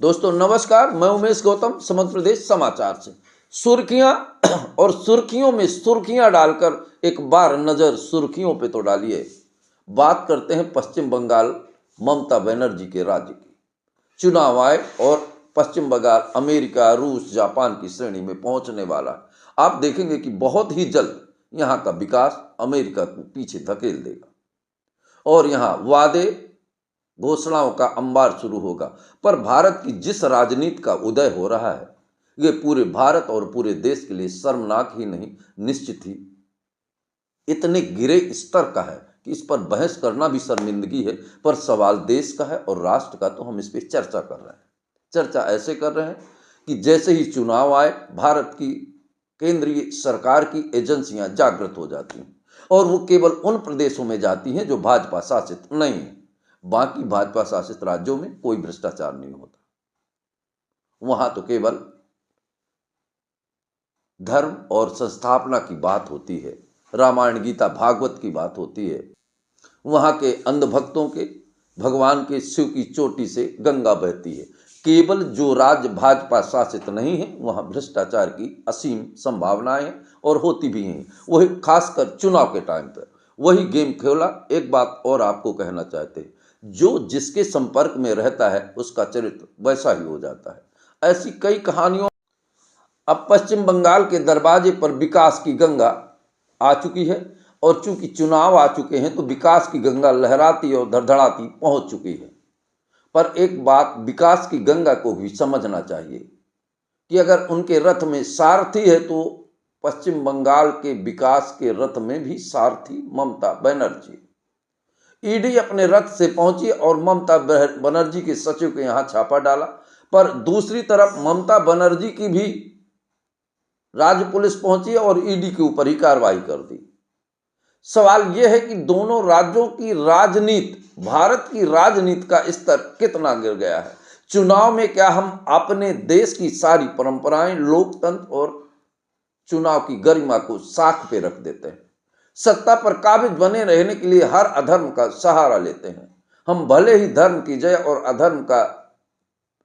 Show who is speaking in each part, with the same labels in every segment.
Speaker 1: दोस्तों नमस्कार, मैं उमेश गौतम समग्र प्रदेश समाचार से। सुर्खियां और सुर्खियों में सुर्खियां डालकर एक बार नजर सुर्खियों पे तो डालिए। बात करते हैं पश्चिम बंगाल ममता बनर्जी के राज्य की। चुनाव आए और पश्चिम बंगाल अमेरिका, रूस, जापान की श्रेणी में पहुंचने वाला। आप देखेंगे कि बहुत ही जल्द यहाँ का विकास अमेरिका को पीछे धकेल देगा और यहाँ वादे घोषणाओं का अंबार शुरू होगा। पर भारत की जिस राजनीति का उदय हो रहा है, ये पूरे भारत और पूरे देश के लिए शर्मनाक ही नहीं, निश्चित ही इतने गिरे स्तर का है कि इस पर बहस करना भी शर्मिंदगी है। पर सवाल देश का है और राष्ट्र का, तो हम इस पर चर्चा कर रहे हैं। चर्चा ऐसे कर रहे हैं कि जैसे ही चुनाव आए, भारत की केंद्रीय सरकार की एजेंसियां जागृत हो जाती हैं और वो केवल उन प्रदेशों में जाती हैं जो भाजपा शासित नहीं है। बाकी भाजपा शासित राज्यों में कोई भ्रष्टाचार नहीं होता। वहां तो केवल धर्म और संस्थापना की बात होती है, रामायण, गीता, भागवत की बात होती है। वहां के अंधभक्तों के, भगवान के शिव की चोटी से गंगा बहती है। केवल जो राज्य भाजपा शासित नहीं है, वहां भ्रष्टाचार की असीम संभावनाएं हैं और होती भी हैं। वही खासकर चुनाव के टाइम पर वही गेम खेला। एक बात और आपको कहना चाहते हैं, जो जिसके संपर्क में रहता है उसका चरित्र वैसा ही हो जाता है। ऐसी कई कहानियों। अब पश्चिम बंगाल के दरवाजे पर विकास की गंगा आ चुकी है और चूंकि चुनाव आ चुके हैं तो विकास की गंगा लहराती और धड़धड़ाती पहुंच चुकी है। पर एक बात विकास की गंगा को भी समझना चाहिए कि अगर उनके रथ में सारथी है तो पश्चिम बंगाल के विकास के रथ में भी सारथी ममता बनर्जी। ईडी अपने रथ से पहुंची और ममता बनर्जी के सचिव के यहां छापा डाला। पर दूसरी तरफ ममता बनर्जी की भी राज्य पुलिस पहुंची और ईडी के ऊपर ही कार्रवाई कर दी। सवाल यह है कि दोनों राज्यों की राजनीति, भारत की राजनीति का स्तर कितना गिर गया है। चुनाव में क्या हम अपने देश की सारी परंपराएं, लोकतंत्र और चुनाव की गरिमा को साख पे रख देते हैं। सत्ता पर काबिज बने रहने के लिए हर अधर्म का सहारा लेते हैं। हम भले ही धर्म की जय और अधर्म का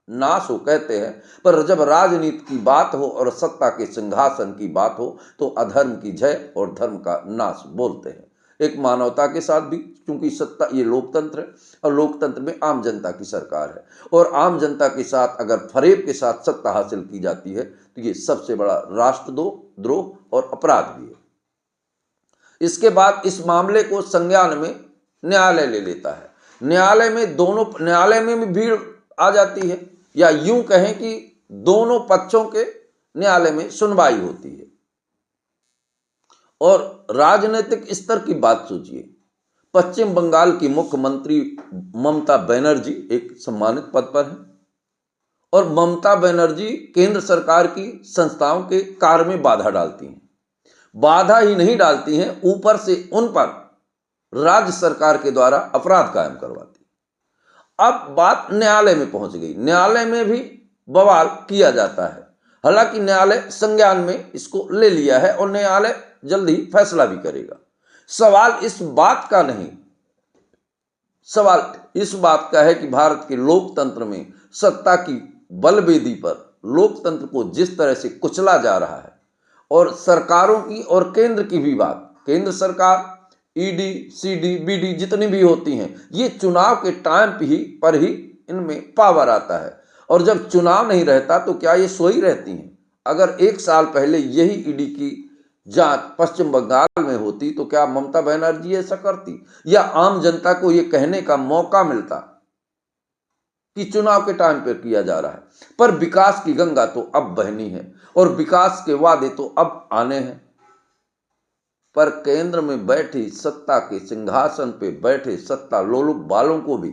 Speaker 1: नाश हो कहते हैं, पर जब राजनीति की बात हो और सत्ता के सिंहासन की बात हो तो अधर्म की जय और धर्म का नाश बोलते हैं। एक मानवता के साथ भी, क्योंकि सत्ता ये लोकतंत्र है और लोकतंत्र में आम जनता की सरकार है और आम जनता के साथ अगर फरेब के साथ सत्ता हासिल की जाती है तो ये सबसे बड़ा राष्ट्रद्रोह और अपराध भी है। इसके बाद इस मामले को संज्ञान में न्यायालय ले लेता है। न्यायालय में भी भीड़ आ जाती है, या यूं कहें कि दोनों पक्षों के न्यायालय में सुनवाई होती है। और राजनीतिक स्तर की बात सोचिए, पश्चिम बंगाल की मुख्यमंत्री ममता बनर्जी एक सम्मानित पद पर है और ममता बनर्जी केंद्र सरकार की संस्थाओं के कार्य में बाधा डालती हैं। बाधा ही नहीं डालती हैं, ऊपर से उन पर राज्य सरकार के द्वारा अपराध कायम करवाती। अब बात न्यायालय में पहुंच गई। न्यायालय में भी बवाल किया जाता है। हालांकि न्यायालय संज्ञान में इसको ले लिया है और न्यायालय जल्द ही फैसला भी करेगा। सवाल इस बात का नहीं, सवाल इस बात का है कि भारत के लोकतंत्र में सत्ता की बलवेदी पर लोकतंत्र को जिस तरह से कुचला जा रहा है और सरकारों की और केंद्र की भी बात, केंद्र सरकार, ईडी, सीडी, बीडी जितनी भी होती हैं, ये चुनाव के टाइम पर ही इनमें पावर आता है। और जब चुनाव नहीं रहता तो क्या ये सोई रहती हैं? अगर एक साल पहले यही ईडी की जांच पश्चिम बंगाल में होती तो क्या ममता बनर्जी ऐसा करती, या आम जनता को ये कहने का मौका मिलता कि चुनाव के टाइम पर किया जा रहा है? पर विकास की गंगा तो अब बहनी है और विकास के वादे तो अब आने हैं। पर केंद्र में बैठी सत्ता के सिंहासन पे बैठे सत्ता लोलुप वालों को भी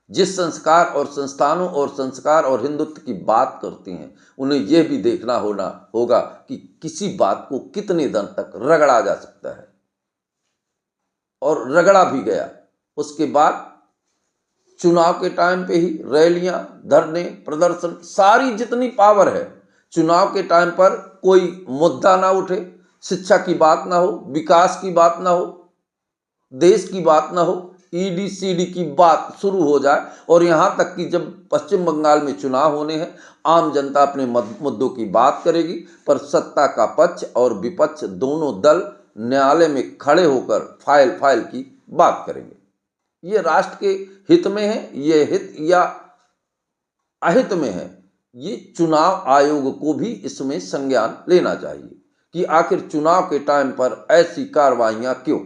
Speaker 1: जिस संस्कार और संस्थानों और संस्कार और हिंदुत्व की बात करती हैं, उन्हें यह भी देखना होगा कि किसी बात को कितने दिन तक रगड़ा जा सकता है। और रगड़ा भी गया। उसके बाद चुनाव के टाइम पे ही रैलियां, धरने, प्रदर्शन, सारी जितनी पावर है, चुनाव के टाइम पर कोई मुद्दा ना उठे, शिक्षा की बात ना हो, विकास की बात ना हो, देश की बात ना हो, ईडी सीडी की बात शुरू हो जाए और यहाँ तक कि जब पश्चिम बंगाल में चुनाव होने हैं, आम जनता अपने मुद्दों की बात करेगी, पर सत्ता का पक्ष और विपक्ष दोनों दल न्यायालय में खड़े होकर फाइल की बात करेंगे। ये राष्ट्र के हित में है, ये हित या अहित में है, ये चुनाव आयोग को भी इसमें संज्ञान लेना चाहिए कि आखिर चुनाव के टाइम पर ऐसी कार्रवाइयां क्यों।